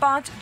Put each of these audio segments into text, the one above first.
5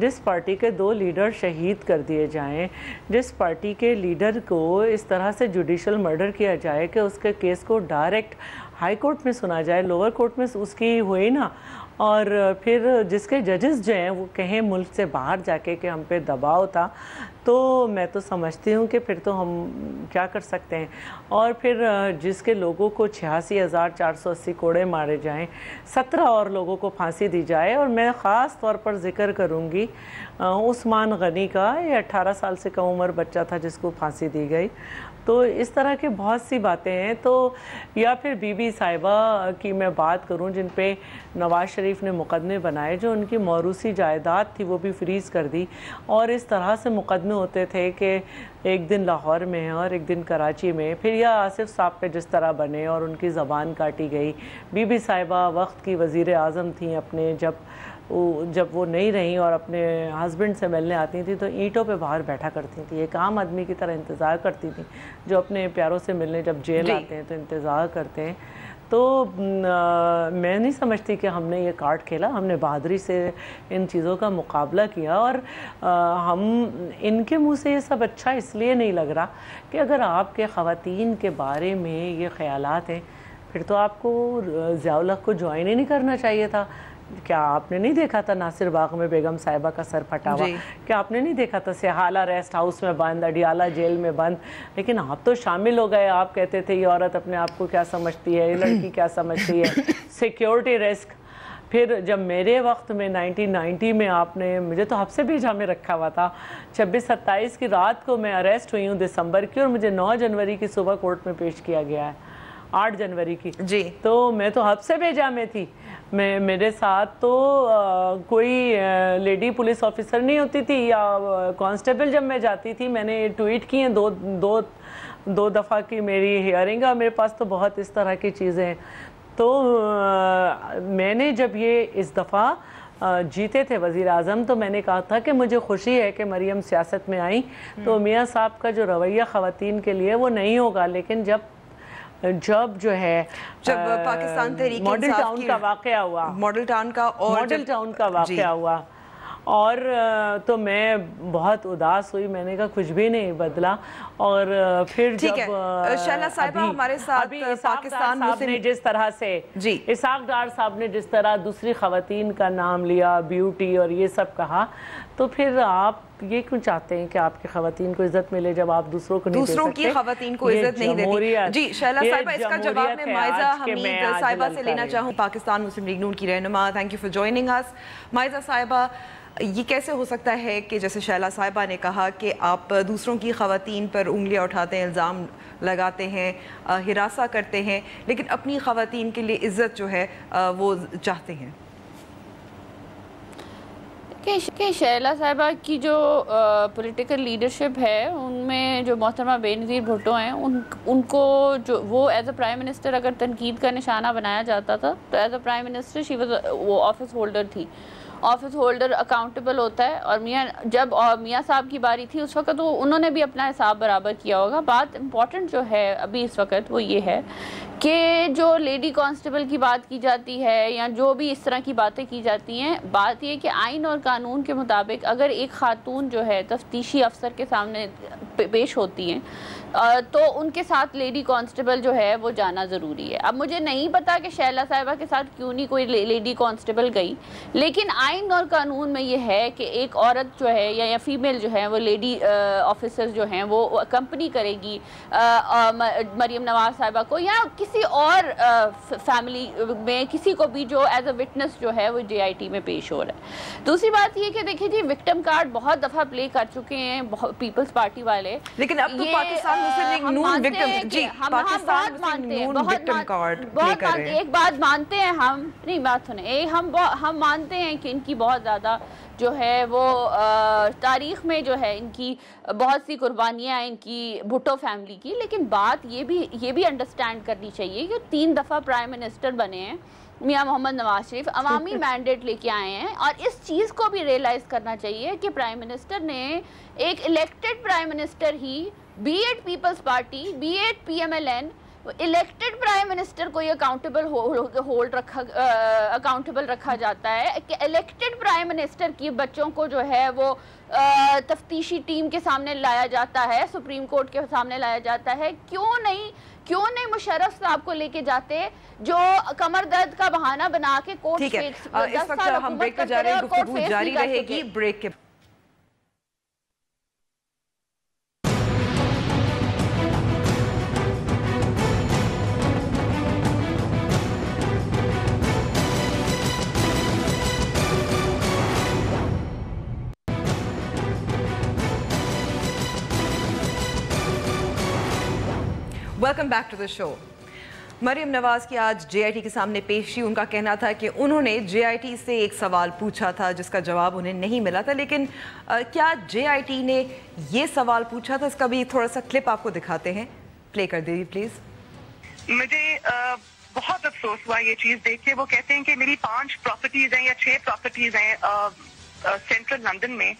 جس پارٹی کے 2 لیڈر شہید کر دیے جائیں، جس پارٹی کے لیڈر کو اس طرح سے جوڈیشل مرڈر کیا جائے کہ اس کے کیس کو ڈائریکٹ ہائی کورٹ میں سنا جائے، لوور کورٹ میں اس کی ہوئی نا، اور پھر جس کے ججز جو ہیں وہ کہیں ملک سے باہر جا کے کہ ہم پہ دباؤ تھا، تو میں تو سمجھتی ہوں کہ پھر تو ہم کیا کر سکتے ہیں۔ اور پھر جس کے لوگوں کو 86,480 کوڑے مارے جائیں، 17 اور لوگوں کو پھانسی دی جائے، اور میں خاص طور پر ذکر کروں گی عثمان غنی کا، یہ 18 سال سے کم عمر بچہ تھا جس کو پھانسی دی گئی۔ تو اس طرح کے بہت سی باتیں ہیں۔ تو یا پھر بی بی صاحبہ کی میں بات کروں جن پہ نواز شریف نے مقدمے بنائے، جو ان کی موروثی جائیداد تھی وہ بھی فریز کر دی، اور اس طرح سے مقدمے ہوتے تھے کہ ایک دن لاہور میں اور ایک دن کراچی میں، پھر یا آصف صاحب پہ جس طرح بنے اور ان کی زبان کاٹی گئی۔ بی بی صاحبہ وقت کی وزیر اعظم تھیں اپنے، جب وہ نہیں رہیں اور اپنے ہسبینڈ سے ملنے آتی تھیں تو اینٹوں پہ باہر بیٹھا کرتی تھیں، ایک عام آدمی کی طرح انتظار کرتی تھیں، جو اپنے پیاروں سے ملنے جب جیل آتے ہیں تو انتظار کرتے ہیں۔ تو میں نہیں سمجھتی کہ ہم نے یہ کارڈ کھیلا، ہم نے بہادری سے ان چیزوں کا مقابلہ کیا، اور ہم ان کے منہ سے یہ سب اچھا اس لیے نہیں لگ رہا کہ اگر آپ کے خواتین کے بارے میں یہ خیالات ہیں پھر تو آپ کو ضیاء الحق کو جوائن ہی نہیں کرنا چاہیے تھا۔ کیا آپ نے نہیں دیکھا تھا ناصر باغ میں بیگم صاحبہ کا سر پھٹا ہوا؟ کیا آپ نے نہیں دیکھا تھا سیحالہ ریسٹ ہاؤس میں بند، اڈیالہ جیل میں بند؟ لیکن آپ تو شامل ہو گئے، آپ کہتے تھے یہ عورت اپنے آپ کو کیا سمجھتی ہے، یہ لڑکی کیا سمجھتی ہے، سیکیورٹی رسک۔ پھر جب میرے وقت میں 1990 میں آپ نے مجھے تو حبس بھیجا میں رکھا ہوا تھا، 26-27 کی رات کو میں اریسٹ ہوئی ہوں دسمبر کی، اور مجھے 9 جنوری کی صبح کورٹ میں پیش کیا گیا ہے، 8 جنوری کی۔ تو میں تو حبس بھیجا میں تھی، میرے ساتھ تو کوئی لیڈی پولیس آفیسر نہیں ہوتی تھی یا کانسٹیبل۔ جب میں جاتی تھی میں نے ٹویٹ کی ہیں دو دفعہ کی میری ہیئرنگ، اور میرے پاس تو بہت اس طرح کی چیزیں ہیں۔ تو میں نے جب یہ اس دفعہ جیتے تھے وزیر اعظم تو میں نے کہا تھا کہ مجھے خوشی ہے کہ مریم سیاست میں آئیں، تو میاں صاحب کا جو رویہ خواتین کے لیے وہ نہیں ہوگا، لیکن جب جو ہے پاکستان تحریک ماڈل ٹاؤن کا واقعہ ہوا، ماڈل ٹاؤن کا واقعہ ہوا، اور تو میں بہت اداس ہوئی، میں نے کہا کچھ بھی نہیں بدلا۔ اور پھر جب شہلا صاحبہ ہمارے ساتھ پاکستان نے جس طرح سے اسحاق ڈار صاحب نے جس طرح دوسری خواتین کا نام لیا، بیوٹی اور یہ سب کہا، تو پھر آپ یہ کیوں چاہتے ہیں کہ آپ کی خواتین کو عزت ملے جب آپ دوسروں کو نہیں دے سکتے؟ دوسروں کی خواتین کو عزت نہیں دیتی۔ جی شہلا صاحبہ، اس کا جواب میں مائزہ حمید صاحبہ سے لینا چاہوں، پاکستان مسلم لیگ نون کی رہنما۔ تھینک یو فار جوائننگ اس۔ مائزہ صاحبہ، یہ کیسے ہو سکتا ہے کہ جیسے شہلا صاحبہ نے کہا کہ آپ دوسروں کی خواتین پر انگلیاں اٹھاتے ہیں، الزام لگاتے ہیں، ہراساں کرتے ہیں، لیکن اپنی خواتین کے لیے عزت جو ہے وہ چاہتے ہیں؟ کہ شہلا صاحبہ کی جو پولیٹیکل لیڈرشپ ہے ان میں جو محترمہ بے نظیر بھٹو ہیں، ان کو جو وہ ایز اے پرائم منسٹر اگر تنقید کا نشانہ بنایا جاتا تھا تو ایز اے پرائم منسٹر وہ آفس ہولڈر تھی۔ آفس ہولڈر اکاؤنٹیبل ہوتا ہے، اور جب میاں صاحب کی باری تھی اس وقت انہوں نے بھی اپنا حساب برابر کیا ہوگا۔ بات امپورٹنٹ جو ہے ابھی اس وقت وہ یہ ہے کہ جو لیڈی کانسٹیبل کی بات کی جاتی ہے یا جو بھی اس طرح کی باتیں کی جاتی ہیں، بات یہ کہ آئین اور قانون کے مطابق اگر ایک خاتون جو ہے تفتیشی افسر کے سامنے پیش ہوتی ہیں تو ان کے ساتھ لیڈی کانسٹیبل جو ہے وہ جانا ضروری ہے۔ اب مجھے نہیں پتا کہ شہلا صاحبہ کے ساتھ کیوں نہیں کوئی لیڈی کانسٹیبل گئی، لیکن آئین اور قانون میں یہ ہے کہ ایک عورت جو ہے یا فیمیل جو ہے وہ لیڈی آفیسر جو ہیں وہ اکمپنی کرے گی مریم نواز صاحبہ کو یا کسی اور فیملی میں کسی کو بھی جو ایز اے وٹنس جو ہے وہ جے آئی ٹی میں پیش ہو رہا ہے۔ دوسری بات یہ کہ دیکھیں جی، وکٹم کارڈ بہت دفعہ پلے کر چکے ہیں پیپلز پارٹی والے، لیکن اب تو پاکستان مسلم نون وکٹم، جی پاکستان مسلم نون وکٹم کارڈ پلے کر رہے ہیں۔ ایک بات مانتے ہیں ہم، نہیں بات سنیں، ہم مانتے ہیں کہ ان کی بہت زیادہ جو ہے وہ تاریخ میں جو ہے ان کی بہت سی قربانیاں ہیں ان کی بھٹو فیملی کی، لیکن بات یہ بھی انڈرسٹینڈ کرنی چاہیے کہ 3 دفعہ پرائم منسٹر بنے ہیں میاں محمد نواز شریف، عوامی مینڈیٹ لے کے آئے ہیں، اور اس چیز کو بھی ریئلائز کرنا چاہیے کہ پرائم منسٹر نے ایک الیکٹڈ پرائم منسٹر ہی، be it Peoples Party, be it P M L N, elected prime minister کو یہ اکاؤنٹیبل رکھا جاتا ہے کہ الیکٹڈ پرائم منسٹر کی بچوں کو جو ہے وہ تفتیشی ٹیم کے سامنے لایا جاتا ہے, سپریم کورٹ کے سامنے لایا جاتا ہے. کیوں نہیں مشرف صاحب کو لے کے جاتے جو کمر درد کا بہانہ بنا کے کورٹ ٹھیک ہے, اس وقت ہم بریک پہ جا رہے ہیں, گفتگو جاری رہے گی بریک کے. ویلکم بیک ٹو دا شو. مریم نواز کی آج جے آئی ٹی کے سامنے پیشی. ان کا کہنا تھا کہ انہوں نے جے آئی ٹی سے ایک سوال پوچھا تھا جس کا جواب انہیں نہیں ملا تھا, لیکن کیا جے آئی ٹی نے یہ سوال پوچھا تھا؟ اس کا بھی تھوڑا سا کلپ آپ کو دکھاتے ہیں, پلے کر دیجیے پلیز. مجھے بہت افسوس ہوا یہ چیز دیکھ کے. وہ کہتے ہیں کہ میری 5 پراپرٹیز ہیں یا 6 پراپرٹیز ہیں سینٹرل لندن میں.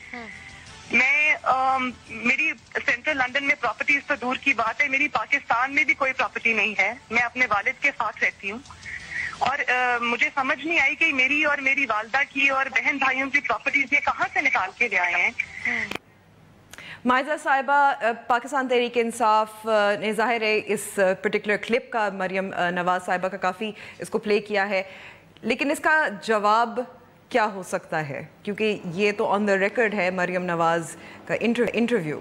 میری سینٹرل لندن میں پراپرٹیز تو دور کی بات ہے, میری پاکستان میں بھی کوئی پراپرٹی نہیں ہے. میں اپنے والد کے ساتھ رہتی ہوں اور مجھے سمجھ نہیں آئی کہ میری اور میری والدہ کی اور بہن بھائیوں کی پراپرٹیز یہ کہاں سے نکال کے لے آئے ہیں. مائزہ صاحبہ, پاکستان تحریک انصاف نے ظاہر ہے اس پرٹیکولر کلپ کا مریم نواز صاحبہ کا کافی اس کو پلے کیا ہے, لیکن اس کا جواب کیا ہو سکتا ہے؟ کیونکہ یہ تو آن دا ریکارڈ ہے مریم نواز کا انٹرویو.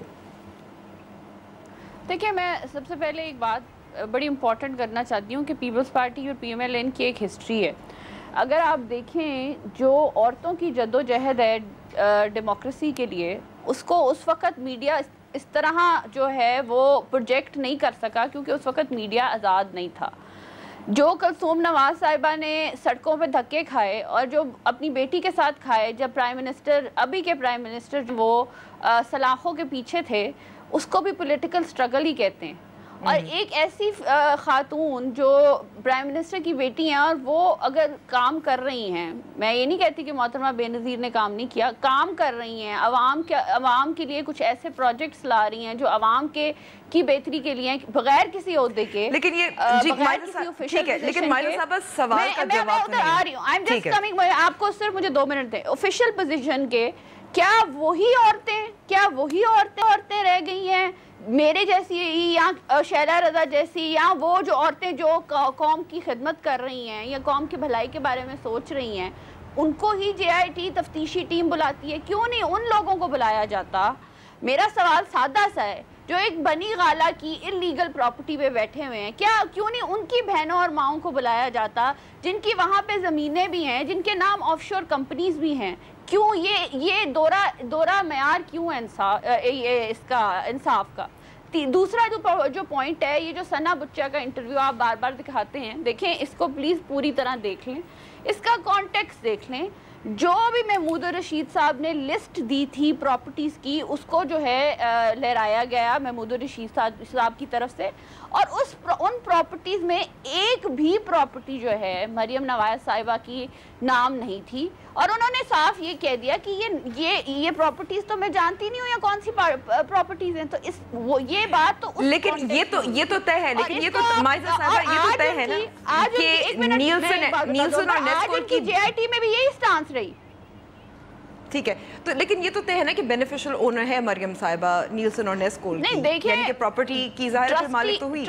دیکھیں, میں سب سے پہلے ایک بات بڑی امپورٹنٹ کرنا چاہتی ہوں کہ پیپلز پارٹی اور پی ایم ایل این کی ایک ہسٹری ہے. اگر آپ دیکھیں جو عورتوں کی جد و جہد ہے ڈیموکریسی کے لیے, اس کو اس وقت میڈیا اس طرح جو ہے وہ پروجیکٹ نہیں کر سکا کیونکہ اس وقت میڈیا آزاد نہیں تھا. جو کلثوم نواز صاحبہ نے سڑکوں پہ دھکے کھائے اور جو اپنی بیٹی کے ساتھ کھائے جب پرائم منسٹر, ابھی کے پرائم منسٹر وہ سلاخوں کے پیچھے تھے, اس کو بھی پولیٹیکل سٹرگل ہی کہتے ہیں. اور ایک ایسی خاتون جو پرائم منسٹر کی بیٹی ہیں اور وہ اگر کام کر رہی ہیں, میں یہ نہیں کہتی کہ محترمہ بے نظیر نے کام نہیں کیا, کام کر رہی ہیں, عوام کے لیے کچھ ایسے پروجیکٹس لا رہی ہیں جو عوام کی بہتری کے لیے بغیر کسی عہدے کے, لیکن یہ لیکن مائزہ صاحبہ سوال کا جواب میں آ رہی ہوں. آپ کو صرف مجھے 2 منٹ دیں. آفیشیل پوزیشن کے کیا وہی عورتیں رہ گئی ہیں میرے جیسی یا شیلا رضا جیسی, یا وہ جو عورتیں جو قوم کی خدمت کر رہی ہیں یا قوم کی بھلائی کے بارے میں سوچ رہی ہیں, ان کو ہی جے آئی ٹی تفتیشی ٹیم بلاتی ہے؟ کیوں نہیں ان لوگوں کو بلایا جاتا؟ میرا سوال سادہ سا ہے, جو ایک بنی غالہ کی انلیگل پراپرٹی پہ بیٹھے ہوئے ہیں, کیوں نہیں ان کی بہنوں اور ماؤں کو بلایا جاتا جن کی وہاں پہ زمینیں بھی ہیں, جن کے نام آف شور کمپنیز بھی ہیں؟ کیوں یہ دورہ معیار کیوں ہے اس کا انصاف کا؟ دوسرا جو پوائنٹ ہے, یہ جو ثنا بچہ کا انٹرویو آپ بار بار دکھاتے ہیں, دیکھیں اس کو پلیز پوری طرح دیکھ لیں, اس کا کانٹیکس دیکھ لیں. جو بھی محمود الرشید صاحب نے لسٹ دی تھی پراپرٹیز کی, اس کو جو ہے لہرایا گیا محمود الرشید صاحب کی طرف سے, اور ان پراپرٹیز میں ایک بھی پراپرٹی جو ہے مریم نواز صاحبہ کی نام نہیں تھی. اور انہوں نے صاف یہ کہہ دیا کہ یہ پراپرٹیز تو میں جانتی نہیں ہوں یا کون سی پراپرٹیز ہیں. تو یہ بات تو لیکن یہ تو طے ہے, لیکن یہ تو مائزہ صاحبہ یہ تو طے ہے نا کہ نیلسن اور نیسکو کی جے آئی ٹی میں بھی یہی سٹانس رہی. ٹھیک ہے, تو لیکن یہ تو طے ہے نا کہ بینیفیشل اونر ہے مریم صاحبہ نیلسن اور نیسکو کی, نہیں دیکھیں یعنی کہ پراپرٹی کی ظاہر مالک تو ہوئی.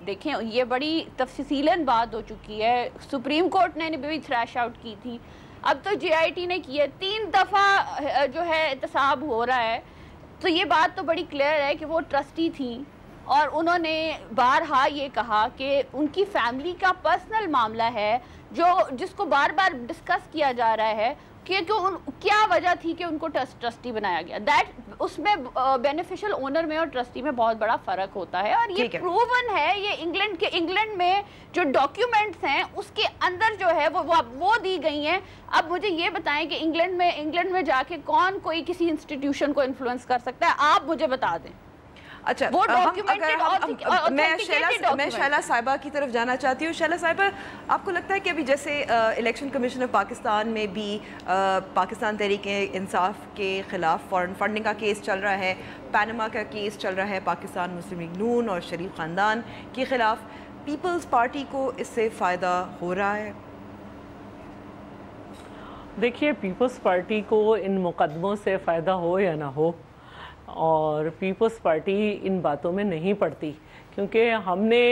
دیکھیں یہ بڑی تفصیلاً بات ہو چکی ہے. سپریم کورٹ نے بھی تھریش آؤٹ کی تھی, اب تو جے آئی ٹی نے کی ہے, 3 دفعہ جو ہے احتساب ہو رہا ہے. تو یہ بات تو بڑی کلیئر ہے کہ وہ ٹرسٹی تھیں اور انہوں نے بارہا یہ کہا کہ ان کی فیملی کا پرسنل معاملہ ہے جس کو بار بار ڈسکس کیا جا رہا ہے کہ کیا وجہ تھی کہ ان کو ٹرسٹی بنایا گیا. اس میں بینیفیشل اونر میں اور ٹرسٹی میں بہت بڑا فرق ہوتا ہے, اور یہ پروون ہے. یہ انگلینڈ میں جو ڈاکیومنٹس ہیں اس کے اندر جو ہے وہ دی گئی ہیں. اب مجھے یہ بتائیں کہ انگلینڈ میں جا کے کوئی کسی انسٹیٹیوشن کو انفلوئنس کر سکتا ہے؟ آپ مجھے بتا دیں. اچھا میں شیلا صاحبہ کی طرف جانا چاہتی ہوں. شیلا صاحبہ, آپ کو لگتا ہے کہ ابھی جیسے الیکشن کمیشن آف پاکستان میں بھی پاکستان تحریک انصاف کے خلاف فارن فنڈنگ کا کیس چل رہا ہے, پینما کا کیس چل رہا ہے پاکستان مسلم لیگ نون اور شریف خاندان کے خلاف, پیپلز پارٹی کو اس سے فائدہ ہو رہا ہے؟ دیکھیے, پیپلز پارٹی کو ان مقدموں سے فائدہ ہو یا نہ ہو, اور پیپلز پارٹی ان باتوں میں نہیں پڑتی, کیونکہ ہم نے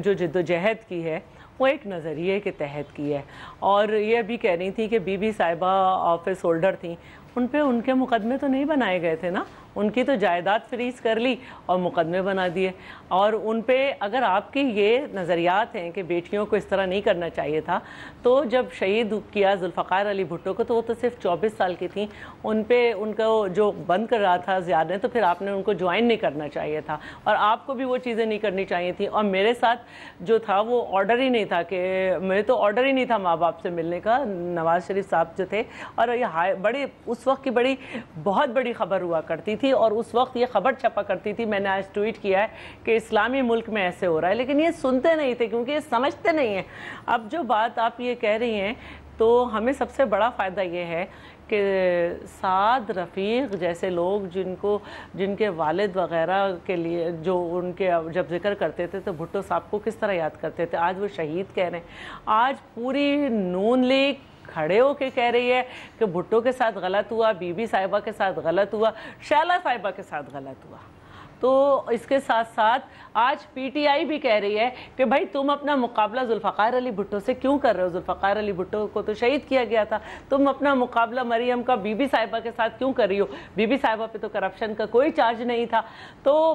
جو جدوجہد کی ہے وہ ایک نظریے کے تحت کی ہے. اور یہ بھی کہہ رہی تھی کہ بی بی صاحبہ آفس ہولڈر تھیں, ان پہ ان کے مقدمے تو نہیں بنائے گئے تھے نا, ان کی تو جائیداد فریز کر لی اور مقدمے بنا دیے. اور ان پہ اگر آپ کی یہ نظریات ہیں کہ بیٹیوں کو اس طرح نہیں کرنا چاہیے تھا, تو جب شہید کیا ذوالفقار علی بھٹو کو تو وہ تو صرف 24 سال کی تھیں, ان پہ ان کو جو بند کر رہا تھا زیاد نے, تو پھر آپ نے ان کو جوائن نہیں کرنا چاہیے تھا, اور آپ کو بھی وہ چیزیں نہیں کرنی چاہیے تھیں. اور میرے ساتھ جو تھا وہ آرڈر ہی نہیں تھا, کہ میرے تو آرڈر ہی نہیں تھا ماں باپ سے ملنے کا, نواز شریف صاحب جو تھے. اور یہ بڑی اس وقت کی بہت بڑی خبر ہوا کرتی تھی, اور اس وقت یہ خبر چھپا کرتی تھی, میں نے آج ٹویٹ کیا ہے کہ اسلامی ملک میں ایسے ہو رہا ہے, لیکن یہ سنتے نہیں تھے کیونکہ یہ سمجھتے نہیں ہیں. اب جو بات آپ یہ کہہ رہی ہیں, تو ہمیں سب سے بڑا فائدہ یہ ہے کہ سعد رفیق جیسے لوگ جن کے والد وغیرہ کے لیے جو ان کے جب ذکر کرتے تھے تو بھٹو صاحب کو کس طرح یاد کرتے تھے, آج وہ شہید کہہ رہے ہیں. آج پوری نون لیگ کھڑے ہو کے کہہ رہی ہے کہ بھٹو کے ساتھ غلط ہوا, بی بی صاحبہ کے ساتھ غلط ہوا, شیلا صاحبہ کے ساتھ غلط ہوا. تو اس کے ساتھ ساتھ آج پی ٹی آئی بھی کہہ رہی ہے کہ بھائی تم اپنا مقابلہ ذوالفقار علی بھٹو سے کیوں کر رہے ہو, ذوالفقار علی بھٹو کو تو شہید کیا گیا تھا, تم اپنا مقابلہ مریم کا بی بی صاحبہ کے ساتھ کیوں کر رہی ہو, بی بی صاحبہ پہ تو کرپشن کا کوئی چارج نہیں تھا. تو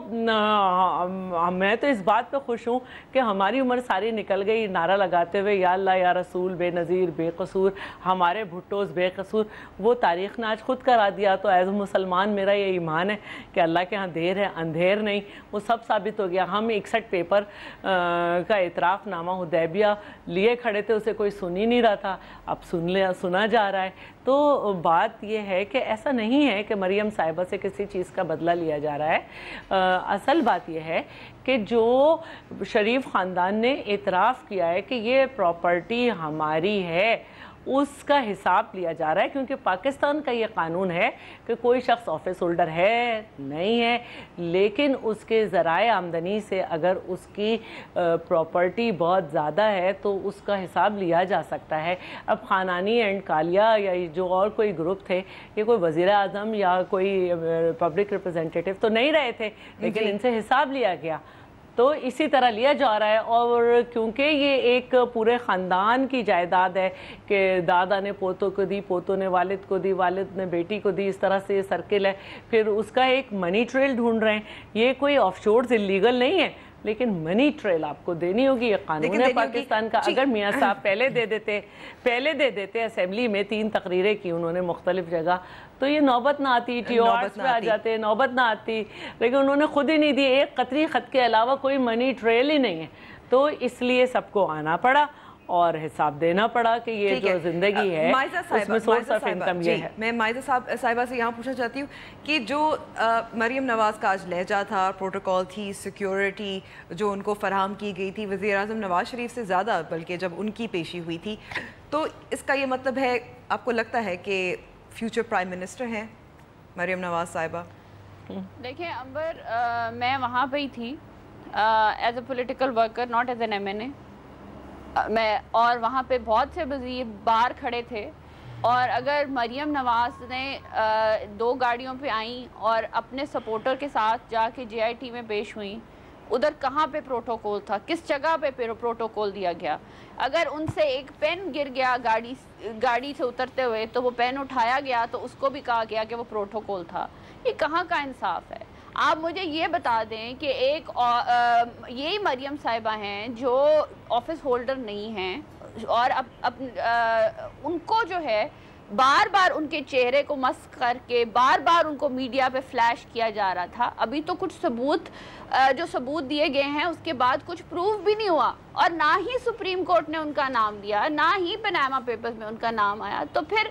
میں تو اس بات پہ خوش ہوں کہ ہماری عمر ساری نکل گئی نعرہ لگاتے ہوئے یا اللہ یا رسول بے نظیر بے قصور, ہمارے بھٹوز بے قصور. وہ تاریخ نے آج خود کرا دیا. تو ایز مسلمان میرا یہ ایمان ہے کہ اللہ کے ہاں دیر ہے اندھیر نہیں, وہ سب ثابت ہو گیا. ہم 61 پیپر کا اعتراف نامہ حدیبیہ لیے کھڑے تھے, اسے کوئی سن ہی نہیں رہا تھا, اب سنا جا رہا ہے. تو بات یہ ہے کہ ایسا نہیں ہے کہ مریم صاحبہ سے کسی چیز کا بدلہ لیا جا رہا ہے. اصل بات یہ ہے کہ جو شریف خاندان نے اعتراف کیا ہے کہ یہ پراپرٹی ہماری ہے, اس کا حساب لیا جا رہا ہے. کیونکہ پاکستان کا یہ قانون ہے کہ کوئی شخص آفس ہولڈر ہے نہیں ہے, لیکن اس کے ذرائع آمدنی سے اگر اس کی پراپرٹی بہت زیادہ ہے تو اس کا حساب لیا جا سکتا ہے. اب خانانی اینڈ کالیا یا جو اور کوئی گروپ تھے, یہ کوئی وزیر اعظم یا کوئی پبلک ریپرزینٹیٹیو تو نہیں رہے تھے, لیکن ان سے حساب لیا گیا. تو اسی طرح لیا جا رہا ہے. اور کیونکہ یہ ایک پورے خاندان کی جائیداد ہے کہ دادا نے پوتوں کو دی, پوتوں نے والد کو دی, والد نے بیٹی کو دی, اس طرح سے یہ سرکل ہے. پھر اس کا ایک منی ٹریل ڈھونڈ رہے ہیں. یہ کوئی آف شورز اللیگل نہیں ہے, لیکن منی ٹریل آپ کو دینی ہوگی. یہ قانون ہے پاکستان کا. اگر میاں صاحب پہلے دے دیتے اسمبلی میں 3 تقریریں کی انہوں نے مختلف جگہ, تو یہ نوبت نہ آتی, ٹی او آرز پہ آ جاتے, نوبت نہ آتی. لیکن انہوں نے خود ہی نہیں دی, ایک قطری خط کے علاوہ کوئی منی ٹریل ہی نہیں ہے. تو اس لیے سب کو آنا پڑا اور حساب دینا پڑا کہ یہ جو زندگی ہے اس میں سورس آف انکم یہ ہے. میں مائزہ صاحبہ سے یہاں پوچھنا چاہتی ہوں کہ جو مریم نواز کا آج لہجہ تھا, پروٹوکول تھی, سیکیورٹی جو ان کو فراہم کی گئی تھی وزیر اعظم نواز شریف سے زیادہ بلکہ جب ان کی پیشی ہوئی تھی, تو اس کا یہ مطلب ہے آپ کو لگتا ہے کہ فیوچر پرائم منسٹر ہیں مریم نواز صاحبہ؟ دیکھیں امبر, میں وہاں پہ ہی تھی as a political worker, not as an M N A. میں اور وہاں پہ بہت سے وزیر باہر کھڑے تھے, اور اگر مریم نواز نے 2 گاڑیوں پہ آئیں اور اپنے سپورٹر کے ساتھ جا کے جے آئی ٹی میں پیش ہوئیں, ادھر کہاں پہ پروٹوکول تھا, کس جگہ پہ پروٹوکول دیا گیا؟ اگر ان سے ایک پین گر گیا گاڑی سے اترتے ہوئے تو وہ پین اٹھایا گیا تو اس کو بھی کہا گیا کہ وہ پروٹوکول تھا. یہ کہاں کا انصاف ہے؟ آپ مجھے یہ بتا دیں کہ ایک یہی مریم صاحبہ ہیں جو آفس ہولڈر نہیں ہیں, اور ان کو جو ہے بار بار ان کے چہرے کو مسخ کر کے بار بار ان کو میڈیا پہ فلیش کیا جا رہا تھا. ابھی تو کچھ ثبوت دیے گئے ہیں, اس کے بعد کچھ پروف بھی نہیں ہوا, اور نہ ہی سپریم کورٹ نے ان کا نام دیا, نہ ہی پاناما پیپرز میں ان کا نام آیا. تو پھر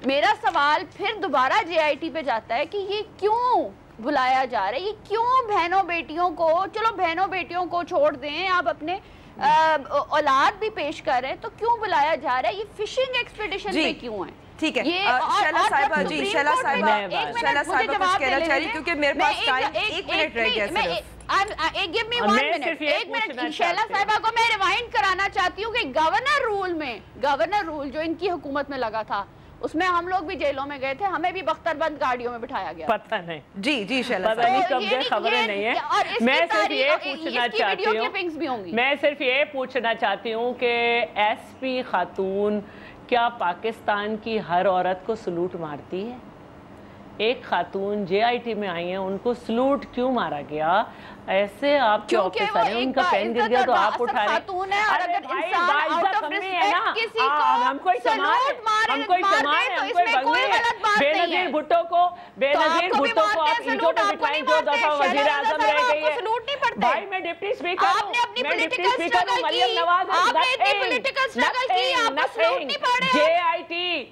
میرا سوال پھر دوبارہ جے آئی ٹی پہ جاتا ہے کہ یہ کیوں بلایا جا رہا ہے؟ یہ کیوں بہنوں بیٹیوں کو، چلو بہنوں بیٹیوں کو چھوڑ دیں، آپ اپنے اولاد بھی پیش کر رہے ہیں، تو کیوں بلایا جا رہا ہے؟ یہ فشنگ ایکسپیڈیشن پہ کیوں ہیں؟ ٹھیک ہے شیلا صاحبہ، جی شیلا صاحبہ کچھ کہنا چاہ رہی کیونکہ میرے پاس ٹائم 1 منٹ رہ گیا صرف. give me 1 minute. ایک منٹ شیلا صاحبہ کو میں ریوائنڈ کرانا چاہتی ہوں کہ گورنر رول جو ان کی حکومت میں لگا تھا، اس میں ہم لوگ بھی جیلوں میں گئے تھے، ہمیں بھی بختر بند گاڑیوں میں بٹھایا گیا. پتہ نہیں. جی شیلا پتہ نہیں کب گئے، خبریں نہیں ہیں. میں صرف یہ پوچھنا چاہتی ہوں کہ ایس پی خاتون کیا پاکستان کی ہر عورت کو سلوٹ مارتی ہے؟ ایک خاتون جے آئی ٹی میں آئی ہیں، ان کو سلوٹ کیوں مارا گیا؟ ایسے آپ کے آفیسر ہیں، ان کا پین گر گیا تو آپ اٹھا رہے ہیں. ارے بھائی باعزت ہم نے ہے نا، ہم کوئی سامان ہے، ہم کوئی بنگلے ہیں. بے نظیر بھٹو کو آپ اینٹوں پہ بٹھائیں، جو دفعہ وزیر اعظم رہ گئی ہے. بھائی میں ڈپٹی اسپیکر ہوں، مریم نواز جے آئی ٹی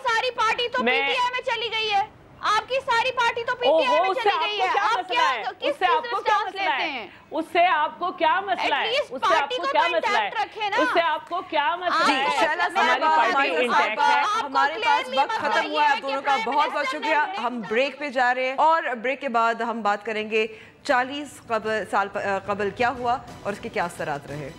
ساری پارٹی تو پی ٹی آئی میں چلی گئی ہے، آپ کی ساری پارٹی تو پی ٹی آئی میں چلی گئی ہے. آپ کس لیتے ہیں؟ اس سے آپ کو کیا مسئلہ ہے؟ اس سے آپ کو کیا مسئلہ ہے؟ اس سے آپ کو کیا مسئلہ ہے؟ ہماری پارٹی انٹیکٹ ہے. ہمارے پاس وقت ختم ہوا ہے. آپ دونوں کا بہت بہت شکریہ. ہم بریک پہ جا رہے ہیں اور بریک کے بعد ہم بات کریں گے 40 سال قبل کیا ہوا اور اس کے کیا اثرات رہے.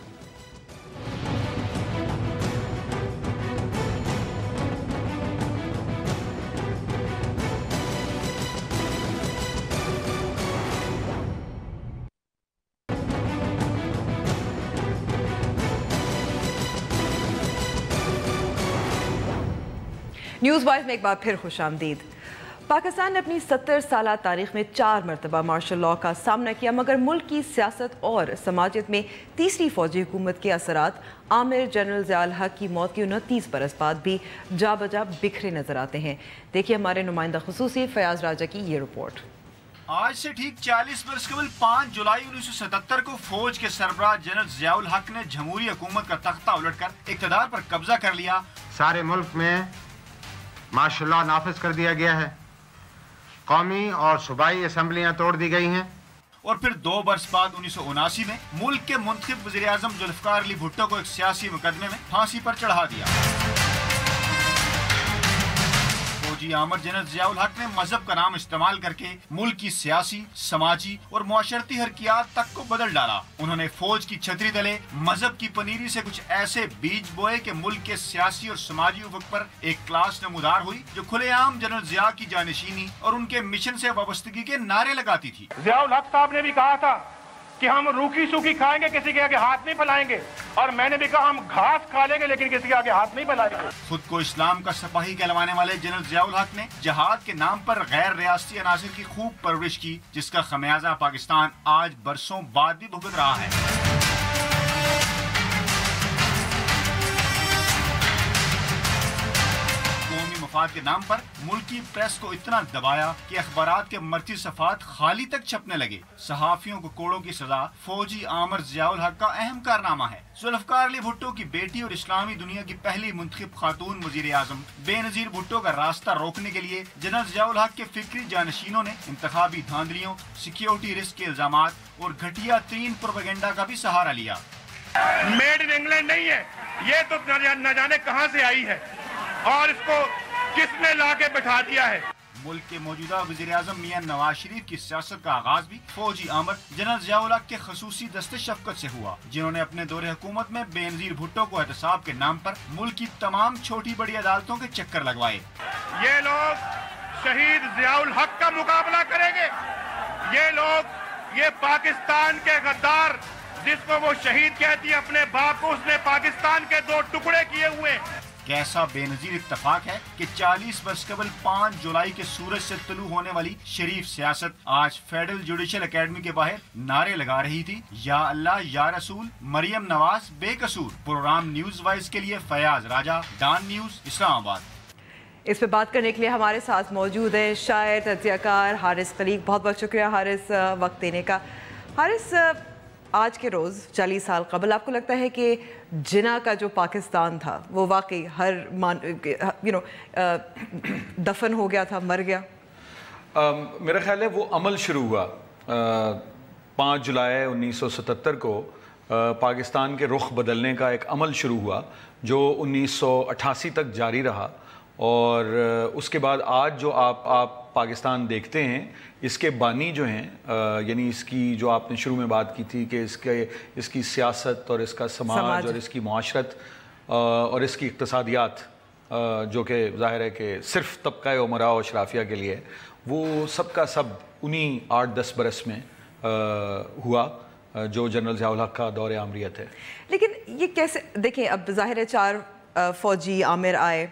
نیوز وائز میں ایک بار پھر خوش آمدید. پاکستان نے اپنی 70 سالہ تاریخ میں 4 مرتبہ مارشل لاء کا سامنا کیا، مگر ملک کی سیاست اور سماجیت میں تیسری فوجی حکومت کے اثرات عامر جنرل ضیاء الحق کی موت کی 29 برس بعد بھی جا بجا بکھرے نظر آتے ہیں. دیکھیے ہمارے نمائندہ خصوصی فیاض راجہ کی یہ رپورٹ. آج سے ٹھیک 40 برس قبل 5 جولائی 1977 کو فوج کے سربراہ جنرل ضیاء الحق نے جمہوری حکومت کا تختہ الٹ کر اقتدار پر قبضہ کر لیا. سارے ملک میں مارشل لاء نافذ کر دیا گیا ہے، قومی اور صوبائی اسمبلیاں توڑ دی گئی ہیں. اور پھر 2 برس بعد 1979 میں ملک کے منتخب وزیر اعظم ذوالفقار علی بھٹو کو ایک سیاسی مقدمے میں پھانسی پر چڑھا دیا. فوجی عامر جنرل ضیاء الحق نے مذہب کا نام استعمال کر کے ملک کی سیاسی، سماجی اور معاشرتی حرکیات تک کو بدل ڈالا. انہوں نے فوج کی چھتری تلے مذہب کی پنیری سے کچھ ایسے بیج بوئے کہ ملک کے سیاسی اور سماجی افق پر ایک کلاس نمودار ہوئی جو کھلے عام جنرل ضیاء کی جانشینی اور ان کے مشن سے وابستگی کے نعرے لگاتی تھی. ضیاء الحق صاحب نے بھی کہا تھا کہ ہم روکھی سوکھی کھائیں گے، کسی کے آگے ہاتھ نہیں پھیلائیں گے، اور میں نے بھی کہا ہم گھاس کھا لیں گے لیکن کسی کے آگے ہاتھ نہیں پھیلائیں گے. خود کو اسلام کا سپاہی کہلوانے والے جنرل ضیاء الحق نے جہاد کے نام پر غیر ریاستی عناصر کی خوب پرورش کی، جس کا خمیازہ پاکستان آج برسوں بعد بھی بھگت رہا ہے. مفاد کے نام پر ملکی پریس کو اتنا دبایا کہ اخبارات کے مرچی صفحات خالی تک چھپنے لگے. صحافیوں کو کوڑوں کی سزا فوجی عامر ضیاء الحق کا اہم کارنامہ ہے. ذوالفقار علی بھٹو کی بیٹی اور اسلامی دنیا کی پہلی منتخب خاتون وزیر اعظم بے نظیر بھٹو کا راستہ روکنے کے لیے جنرل ضیاء الحق کے فکری جانشینوں نے انتخابی دھاندلیوں، سیکیورٹی رسک کے الزامات اور گھٹیا ترین پروپیگنڈا کا بھی سہارا لیا. میڈ ان انگلینڈ نہیں ہے یہ، تو نہ جانے کہاں سے آئی ہے اور اس کو کس نے لا کے بٹھا دیا ہے. ملک کے موجودہ وزیر اعظم میاں نواز شریف کی سیاست کا آغاز بھی فوجی عامر جنرل ضیاء الحق کے خصوصی دست شفقت سے ہوا، جنہوں نے اپنے دور حکومت میں بے نظیر بھٹو کو احتساب کے نام پر ملک کی تمام چھوٹی بڑی عدالتوں کے چکر لگوائے. یہ لوگ شہید ضیاء الحق کا مقابلہ کریں گے. یہ لوگ، یہ پاکستان کے غدار جس کو وہ شہید کہتی ہے، اپنے باپ کو اس نے پاکستان کے 2 ٹکڑے کیے ہوئے. کیسا بے نظیر اتفاق ہے کہ 40 برس قبل 5 جولائی کے سورج سے طلوع ہونے والی شریف سیاست آج فیڈرل جوڈیشل اکیڈمی کے باہر نعرے لگا رہی تھی، یا اللہ یا رسول، مریم نواز بے قصور. پروگرام نیوز وائز کے لیے فیاض راجہ، ڈان نیوز، اسلام آباد. اس پہ بات کرنے کے لیے ہمارے ساتھ موجود ہے شاعر، تجزیہ کار حارث خلیق. بہت بہت شکریہ حارث وقت دینے کا. حارث، آج کے روز 40 سال قبل آپ کو لگتا ہے کہ جنا کا جو پاکستان تھا وہ واقعی ہر دفن ہو گیا تھا, مر گیا؟ میرا خیال ہے وہ عمل شروع ہوا 5 جولائی 1977 کو پاکستان کے رخ بدلنے کا ایک عمل شروع ہوا جو 1988 تک جاری رہا, اور اس کے بعد آج جو آپ پاکستان دیکھتے ہیں اس کے بانی جو ہیں, یعنی اس کی جو آپ نے شروع میں بات کی تھی کہ اس کی سیاست اور اس کا سماج اور اس کی معاشرت اور اس کی اقتصادیات, جو کہ ظاہر ہے کہ صرف طبقہ عمراء و اشرافیہ کے لیے, وہ سب کا سب انہی 8-10 برس میں ہوا جو جنرل ضیاء الحق کا دور عامریت ہے. لیکن یہ کیسے دیکھیں, اب ظاہر ہے 4 فوجی عامر آئے,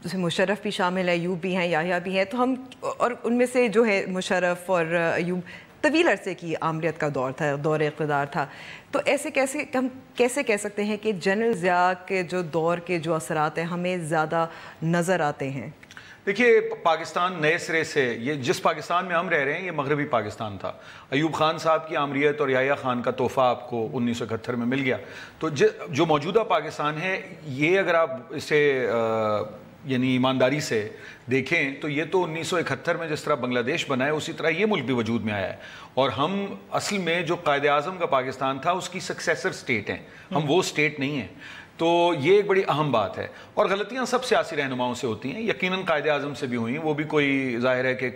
جس میں مشرف بھی شامل ہے, ایوب بھی ہیں, یحییٰ بھی ہیں, تو ہم اور ان میں سے جو ہے مشرف اور ایوب طویل عرصے کی عامریت کا دور تھا, دور اقتدار تھا, تو ہم کیسے کہہ سکتے ہیں کہ جنرل ضیاء کے جو دور کے جو اثرات ہیں ہمیں زیادہ نظر آتے ہیں؟ دیکھیے, پاکستان نئے سرے سے, یہ جس پاکستان میں ہم رہ رہے ہیں یہ مغربی پاکستان تھا. ایوب خان صاحب کی عامریت اور یحییٰ خان کا تحفہ آپ کو 1971 میں مل گیا. تو جو موجودہ پاکستان ہے یہ اگر آپ اسے یعنی ایمانداری سے دیکھیں تو یہ تو 1971 میں جس طرح بنگلہ دیش بنا ہے اسی طرح یہ ملک بھی وجود میں آیا ہے, اور ہم اصل میں جو قائد اعظم کا پاکستان تھا اس کی سکسیسر سٹیٹ ہیں, ہم وہ سٹیٹ نہیں ہیں. تو یہ ایک بڑی اہم بات ہے, اور غلطیاں سب سیاسی رہنماؤں سے ہوتی ہیں, یقیناً قائد اعظم سے بھی ہوئیں, وہ بھی کوئی ظاہر ہے کہ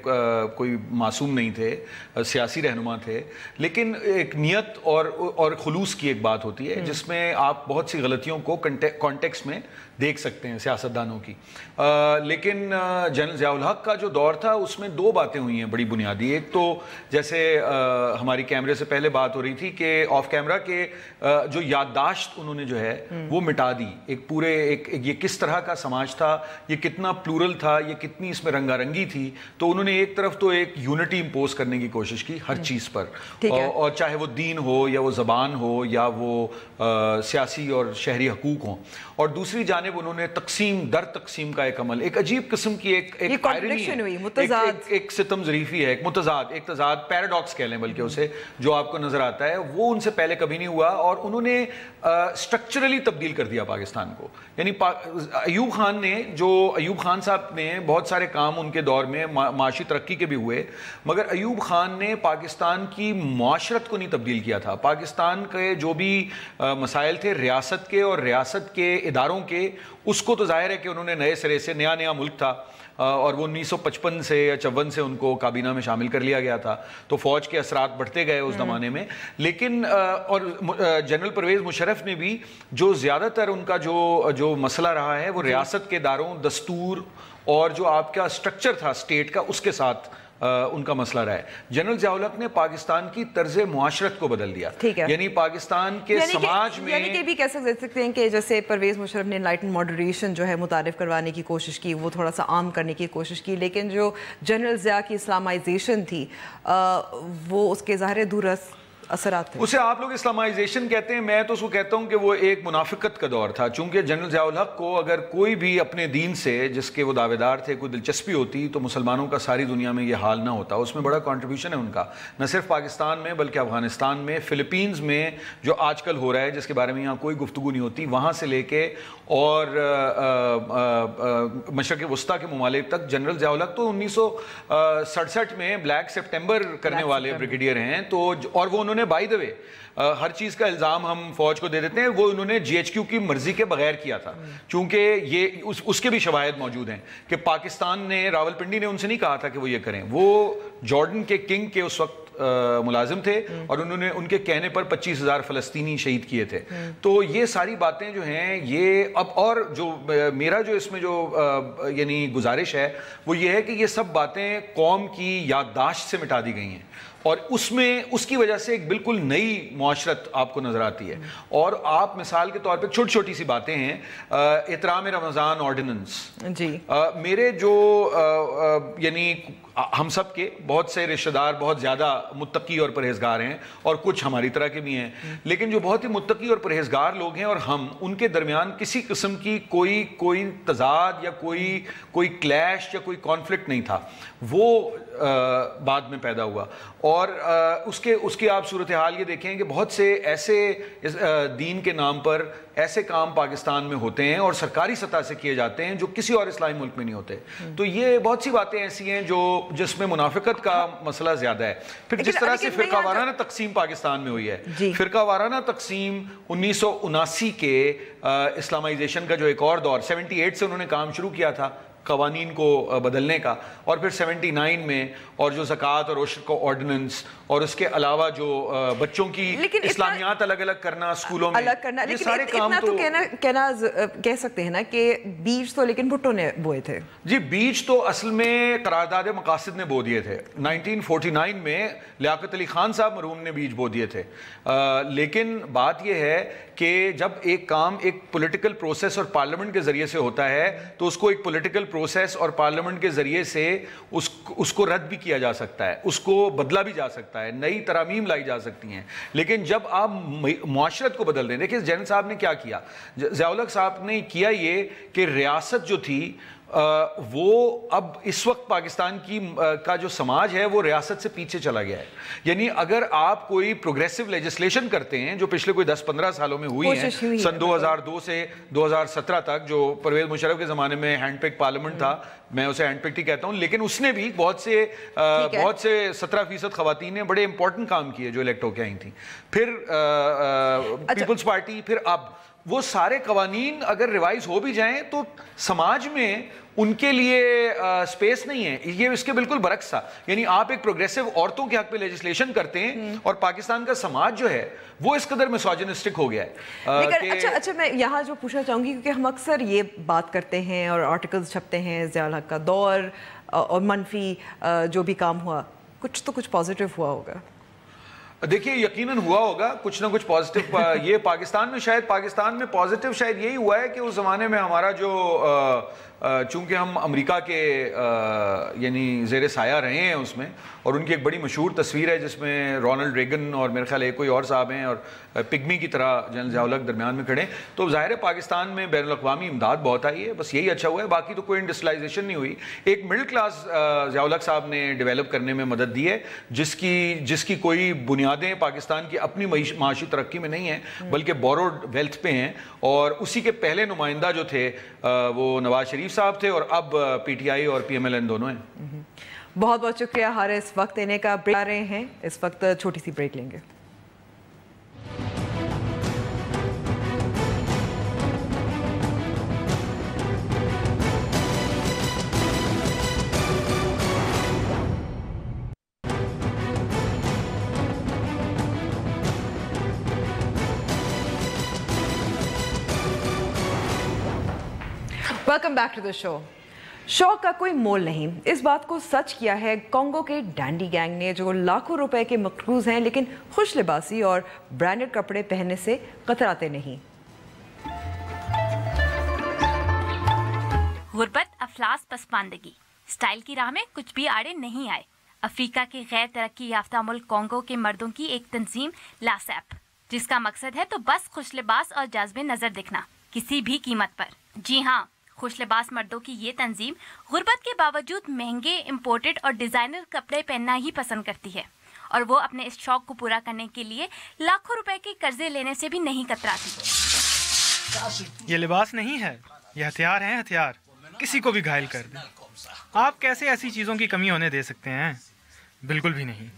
کوئی معصوم نہیں تھے, سیاسی رہنما تھے, لیکن ایک نیت اور خلوص کی ایک بات ہوتی ہے جس میں آپ بہت سی غلطیوں کو کانٹیکسٹ میں دیکھ سکتے ہیں سیاستدانوں کی. لیکن جنرل ضیاء الحق کا جو دور تھا اس میں 2 باتیں ہوئی ہیں بڑی بنیادی. ایک تو جیسے ہماری کیمرے سے پہلے بات ہو رہی تھی کہ آف کیمرہ کے جو یادداشت انہوں نے جو ہے وہ مٹا دی, ایک پورے یہ کس طرح کا سماج تھا, یہ کتنا پلورل تھا, یہ کتنی اس میں رنگا رنگی تھی. تو انہوں نے ایک طرف تو ایک یونٹی امپوز کرنے کی کوشش کی ہر چیز پر, اور چاہے وہ دین ہو یا وہ زبان ہو یا وہ سیاسی اور شہری حقوق ہوں, اور دوسری جانب انہوں نے تقسیم در تقسیم کا ایک عمل, ایک عجیب قسم کی ایک ایک ستم ظریفی ہے, ایک اقتضاد پیراڈاکس کہہ لیں بلکہ اسے, جو آپ کو نظر آتا ہے وہ ان سے پہلے کبھی نہیں ہوا, اور انہوں نے اسٹرکچرلی تبدیل کر دیا پاکستان کو. یعنی ایوب خان صاحب نے بہت سارے کام ان کے دور میں معاشی ترقی کے بھی ہوئے, مگر ایوب خان نے پاکستان کی معاشرت کو نہیں تبدیل کیا تھا. پاکستان کے جو بھی مسائل تھے ریاست کے اور ریاست کے اداروں کے, اس کو تو ظاہر ہے کہ انہوں نے نئے سرے سے, نیا ملک تھا اور وہ 1955 سے یا 54 سے ان کو کابینہ میں شامل کر لیا گیا تھا, تو فوج کے اثرات بڑھتے گئے اس زمانے میں. لیکن اور جنرل پرویز مشرف نے بھی جو زیادہ تر ان کا جو مسئلہ رہا ہے وہ ریاست کے اداروں, دستور اور جو آپ کا اسٹرکچر تھا اسٹیٹ کا, اس کے ساتھ ان کا مسئلہ رہا ہے. جنرل ضیاء الحق نے پاکستان کی طرز معاشرت کو بدل دیا, یعنی پاکستان کے سماج میں, یعنی کہ بھی کہہ سکتے ہیں کہ جیسے پرویز مشرف نے انلائٹن ماڈریشن جو ہے متعارف کروانے کی کوشش کی, وہ تھوڑا سا عام کرنے کی کوشش کی, لیکن جو جنرل ضیاء کی اسلامائزیشن تھی وہ اس کے ظاہر دور اثرات تھے. اسے آپ لوگ اسلامائزیشن کہتے ہیں, میں تو اس کو کہتا ہوں کہ وہ ایک منافقت کا دور تھا, چونکہ جنرل ضیاء الحق کو اگر کوئی بھی اپنے دین سے جس کے وہ دعوے دار تھے کوئی دلچسپی ہوتی تو مسلمانوں کا ساری دنیا میں یہ حال نہ ہوتا. اس میں بڑا کنٹریبیوشن ہے ان کا, نہ صرف پاکستان میں بلکہ افغانستان میں, فلپینز میں جو آج کل ہو رہا ہے جس کے بارے میں یہاں کوئی گفتگو نہیں ہوتی, وہاں سے لے کے اور مشرق وسطیٰ کے ممالک تک. جنرل ضیاء الحق تو 1967 میں بلیک سپٹمبر کرنے والے بریگیڈیئر ہیں, تو اور وہ انہوں نے بائی دا وے ہر چیز کا الزام ہم فوج کو دے دیتے ہیں, وہ انہوں نے جی ایچ کیو کی مرضی کے بغیر کیا تھا, چونکہ یہ اس کے بھی شواہد موجود ہیں کہ پاکستان نے, راولپنڈی نے ان سے نہیں کہا تھا کہ وہ یہ کریں, وہ جارڈن کے کنگ کے اس وقت ملازم تھے اور انہوں نے ان کے کہنے پر 25,000 فلسطینی شہید کیے تھے. تو یہ ساری باتیں جو ہیں یہ اب, اور جو میرا جو اس میں جو یعنی گزارش ہے وہ یہ ہے کہ یہ سب باتیں قوم کی یادداشت سے مٹا دی گئی ہیں, اور اس میں اس کی وجہ سے ایک بالکل نئی معاشرت آپ کو نظر آتی ہے. اور آپ مثال کے طور پہ چھوٹی چھوٹی سی باتیں ہیں, احترام رمضان آرڈیننس, جی میرے جو یعنی ہم سب کے بہت سے رشتہ دار بہت زیادہ متقی اور پرہیزگار ہیں, اور کچھ ہماری طرح کے بھی ہیں, لیکن جو بہت ہی متقی اور پرہیزگار لوگ ہیں اور ہم, ان کے درمیان کسی قسم کی کوئی تضاد یا کوئی کلیش یا کوئی کانفلکٹ نہیں تھا, وہ بعد میں پیدا ہوا. اور اس کی آپ صورتحال یہ دیکھیں کہ بہت سے ایسے دین کے نام پر ایسے کام پاکستان میں ہوتے ہیں اور سرکاری سطح سے کیے جاتے ہیں جو کسی اور اسلامی ملک میں نہیں ہوتے. تو یہ بہت سی باتیں ایسی ہیں جس میں منافقت کا مسئلہ زیادہ ہے. پھر جس طرح سے فرقہ وارانہ تقسیم پاکستان میں ہوئی ہے, فرقہ وارانہ تقسیم 1979 کے اسلامائزیشن کا جو ایک اور دور 78 سے انہوں نے کام شروع کیا تھا قوانین کو بدلنے کا, اور پھر 79 میں اور جو زکوٰۃ اور عشر کا آرڈیننس اور اس کے علاوہ جو بچوں کی اسلامیات الگ الگ کرنا اسکولوں میں الگ کرنا, لیکن اتنا تو کہہ سکتے ہیں نا کہ بیج تو لیکن بھٹو نے بوئے تھے. جی بیج تو اصل میں قرارداد مقاصد نے بو دیے تھے. 1949 میں لیاقت علی خان صاحب مرحوم نے بیج بو دیے تھے. لیکن بات یہ ہے کہ جب ایک کام ایک پولیٹیکل پروسیس اور پارلیمنٹ کے ذریعے سے ہوتا ہے تو اس کو ایک پولیٹیکل پروسیس اور پارلیمنٹ کے ذریعے سے اس کو رد بھی کیا جا سکتا ہے, اس کو بدلا بھی جا سکتا ہے, نئی ترامیم لائی جا سکتی ہیں. لیکن جب آپ معاشرت کو بدل دیں, دیکھیں جین صاحب نے کیا کیا, ضیاء الحق صاحب نے کیا یہ کہ ریاست جو تھی وہ اب اس وقت پاکستان کا جو سماج ہے وہ ریاست سے پیچھے چلا گیا ہے. یعنی اگر آپ کوئی پروگریسو لیجسلیشن کرتے ہیں جو پچھلے کوئی 10-15 سالوں میں ہوئی ہیں, سن 2002 سے 2017 تک جو پرویز مشرف کے زمانے میں ہینڈ پک پارلیمنٹ تھا, میں اسے ہینڈ پک ہی کہتا ہوں, لیکن اس نے بھی بہت سے 17% خواتین نے بڑے امپورٹنٹ کام کیے جو الیکٹ ہو کے آئی تھیں. پھر پیپلز پارٹی, پھر اب وہ سارے قوانین اگر ریوائز ہو بھی جائیں تو سماج میں ان کے لیے سپیس نہیں ہے. یہ اس کے بالکل برعکس تھا. یعنی آپ ایک پروگریسو عورتوں کے حق پہ لیجسلیشن کرتے ہیں اور پاکستان کا سماج جو ہے وہ اس قدر میسوجنسٹک ہو گیا ہے. اچھا میں یہاں جو پوچھنا چاہوں گی, کیونکہ ہم اکثر یہ بات کرتے ہیں اور آرٹیکلز چھپتے ہیں ضیاء الحق کا دور اور منفی جو بھی کام ہوا, کچھ تو کچھ پازیٹیو ہوا ہوگا. دیکھیے یقیناً ہوا ہوگا کچھ نہ کچھ پازیٹیو. یہ پاکستان میں پازیٹیو شاید یہی ہوا ہے کہ اس زمانے میں ہمارا جو چونکہ ہم امریکہ کے یعنی زیر سایہ رہے ہیں اس میں, اور ان کی ایک بڑی مشہور تصویر ہے جس میں رونلڈ ریگن اور میرے خیال ایک کوئی اور صاحب ہیں اور پگمی کی طرح جنرل ضیاء الحق درمیان میں کھڑے ہیں. تو ظاہر ہے پاکستان میں بین الاقوامی امداد بہت آئی ہے, بس یہی اچھا ہوا ہے. باقی تو کوئی انڈسٹریلائزیشن نہیں ہوئی. ایک مڈل کلاس ضیاء الحق صاحب نے ڈیولپ کرنے میں مدد دی ہے جس کی کوئی بنیادیں پاکستان کی اپنی معاشی ترقی میں نہیں ہیں بلکہ بوروڈ ویلتھ پہ ہیں. اور اسی کے پہلے نمائندہ جو تھے وہ نواز شریف صاحب تھے, اور اب پی ٹی آئی اور پی ایم ایل این دونوں ہیں. بہت بہت شکریہ حارث. وقت دینے کا بریک آ رہے ہیں, اس وقت چھوٹی سی بریک لیں گے. ویلکم بیک ٹو دا شو. شوق کا کوئی مول نہیں, اس بات کو سچ کیا ہے کانگو کے ڈینڈی گینگ نے, جو لاکھوں روپے کے مقروض ہیں لیکن خوش لباسی اور برانڈڈ کپڑے پہننے سے قطراتے نہیں. غربت, افلاس, پسماندگی, سٹائل کی راہ میں کچھ بھی آڑے نہیں آئے. افریقہ کے غیر ترقی یافتہ ملک کانگو کے مردوں کی ایک تنظیم لاسیپ, جس کا مقصد ہے تو بس خوش لباس اور جذب نظر دکھنا کسی بھی قیمت پر. جی ہاں, خوش لباس مردوں کی یہ تنظیم غربت کے باوجود مہنگے امپورٹڈ اور ڈیزائنر کپڑے پہننا ہی پسند کرتی ہے, اور وہ اپنے اس شوق کو پورا کرنے کے لیے لاکھوں روپے کے قرضے لینے سے بھی نہیں کتراتی. یہ لباس نہیں ہے, یہ ہتھیار ہیں, ہتھیار کسی کو بھی گھائل کر دیں. آپ کیسے ایسی چیزوں کی کمی ہونے دے سکتے ہیں؟ بالکل بھی نہیں.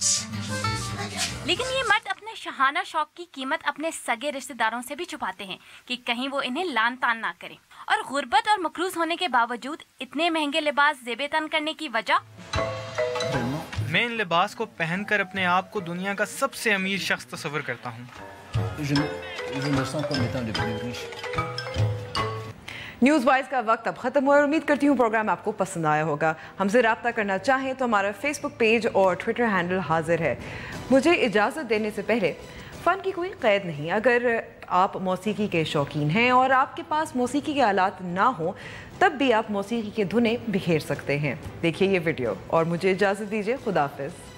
لیکن یہ مرد اپنے شاہانہ شوق کی قیمت اپنے سگے رشتہ داروں سے بھی چھپاتے ہیں کہ کہیں وہ انہیں لان تان نہ کریں. اور غربت اور مقروض ہونے کے باوجود اتنے مہنگے لباس زیب تن کرنے کی وجہ, میں ان لباس کو پہن کر اپنے آپ کو دنیا کا سب سے امیر شخص تصور کرتا ہوں. نیوز وائز کا وقت اب ختم ہوا, اور امید کرتی ہوں پروگرام آپ کو پسند آیا ہوگا. ہم سے رابطہ کرنا چاہیں تو ہمارا فیس بک پیج اور ٹویٹر ہینڈل حاضر ہے. مجھے اجازت دینے سے پہلے, فن کی کوئی قید نہیں. اگر آپ موسیقی کے شوقین ہیں اور آپ کے پاس موسیقی کے آلات نہ ہوں تب بھی آپ موسیقی کے دھنیں بکھیر سکتے ہیں. دیکھیے یہ ویڈیو اور مجھے اجازت دیجیے. خدا حافظ.